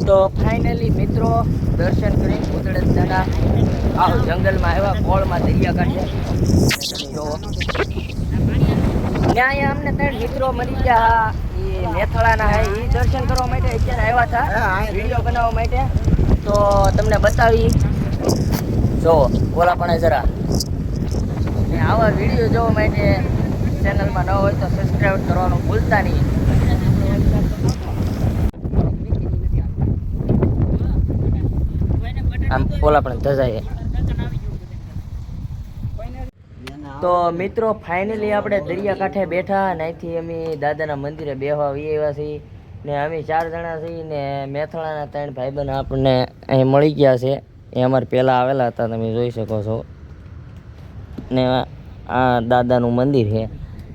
તો ફાઇનલી મિત્રો દર્શન કરી કુદરતના આવ જંગલમાં આવ્યા કોળમાં દરિયા કાંઠે તો ત્યાં અમને 3 મિત્રો મળી ગયા એ મેથળાના હે એ દર્શન કરવા માટે અત્યારે આવ્યા હતા વિડીયો બનાવવા માટે તો તમને બતાવી જો બોલા પણ જરા ને આવા વિડીયો જોવા માટે ચેનલમાં ન હોય તો સબસ્ક્રાઈબ કરવાનું ભૂલતા નહીં. આમ બોલા પણ ધજાય. તો મિત્રો ફાઇનલી આપણે દરિયાકાંઠે બેઠા અને અહીંથી અમે દાદાના મંદિરે બેહવા આવ્યા છીએ ને અમે 4 જણા છીએ ને મેથળાના 3 ભાઈબંધ આપણને અહીં મળી ગયા છે. એ અમારે પહેલાં આવેલા હતા, તમે જોઈ શકો છો. ને આ દાદાનું મંદિર છે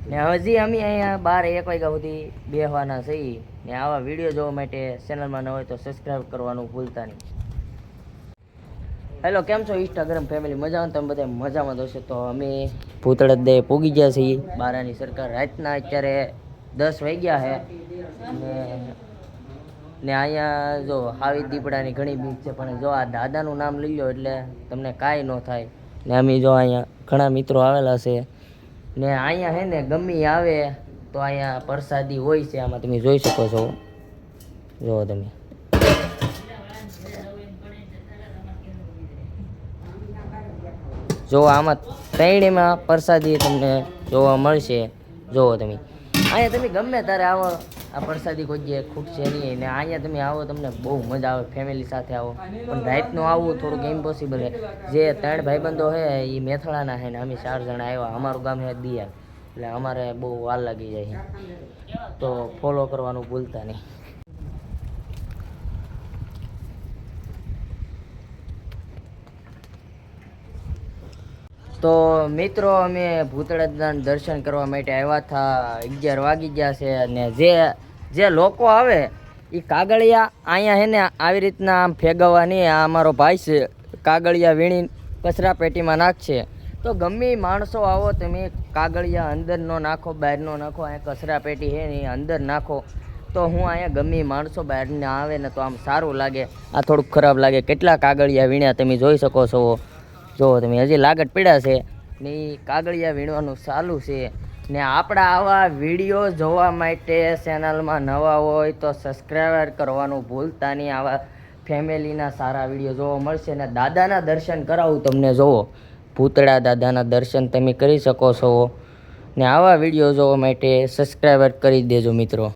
ને હજી અમે અહીંયા 12-1 વાગ્યા સુધી બેહવાના છીએ ને આવા વિડીયો જોવા માટે ચેનલમાં ન હોય તો સબસ્ક્રાઈબ કરવાનું ભૂલતા નહીં. હેલો, કેમ છો ઇન્સ્ટાગ્રામ ફેમિલી? મજામાં? તમે બધા મજામાં દોશો. તો અમે ભૂતળદ દે પૂગી ગયા છીએ. બારાની સરકાર રાતના અત્યારે 10 વાગ્યા છે ને અહીંયા જો હાવી દીપડાની ઘણી બીક છે, પણ જો આ દાદાનું નામ લઈ લો એટલે તમને કાંઈ ન થાય. ને અમે જો અહીંયા ઘણા મિત્રો આવેલા છે ને અહીંયા છે ને ગમે આવે તો અહીંયા પ્રસાદી હોય છે. આમાં તમે જોઈ શકો છો, જુઓ તમે. જો આમાં 3 પ્રસાદી તમને જોવા મળશે. જુઓ તમે અહીંયા તમે ગમે ત્યારે આવો, આ પ્રસાદી કોઈ જે ખૂટશે નહીં. ને અહીંયા તમે આવો તમને બહુ મજા આવે, ફેમિલી સાથે આવો. પણ રાતનું આવવું થોડુંક ઇમ્પોસિબલ છે. જે 3 ભાઈબંધો છે એ મેથળાના છે ને અમે 4 જણા આવ્યા. અમારું ગામ છે દિયાલ, એટલે અમારે બહુ વાર લાગી જાય છે. તો ફોલો કરવાનું ભૂલતા નહીં. તો મિત્રો અમે ભૂતળદના દર્શન કરવા માટે આવ્યા હતા. 11 વાગી ગયા છે અને જે લોકો આવે એ કાગળિયા અહીંયા છે ને આવી રીતના આમ ફેગવવાની. આ અમારો ભાઈ છે, કાગળિયા વીણી કચરા પેટીમાં નાખશે. તો ગમે માણસો આવો તમે કાગળિયા અંદર ન નાખો, બહાર ન નાખો. અહીંયા કચરા પેટી છે ને અંદર નાખો. તો હું અહીંયા ગમે માણસો બહારના આવે ને તો આમ સારું લાગે. આ થોડુંક ખરાબ લાગે. કેટલા કાગળિયા વીણ્યા તમે જોઈ શકો છો. જો તમે હજી લાગત પીડા છે ને એ કાગળિયા વીણવાનું ચાલુ છે. ને આપણા આવા વિડીયો જોવા માટે ચેનલમાં નવા હોય તો સબસ્ક્રાઈબર કરવાનું ભૂલતા નહીં. આવા ફેમિલીના સારા વિડીયો જોવા મળશે ને દાદાના દર્શન કરાવું તમને. જુઓ ભૂતળા દાદાના દર્શન તમે કરી શકો છો ને આવા વિડીયો જોવા માટે સબસ્ક્રાઈબર કરી દેજો મિત્રો.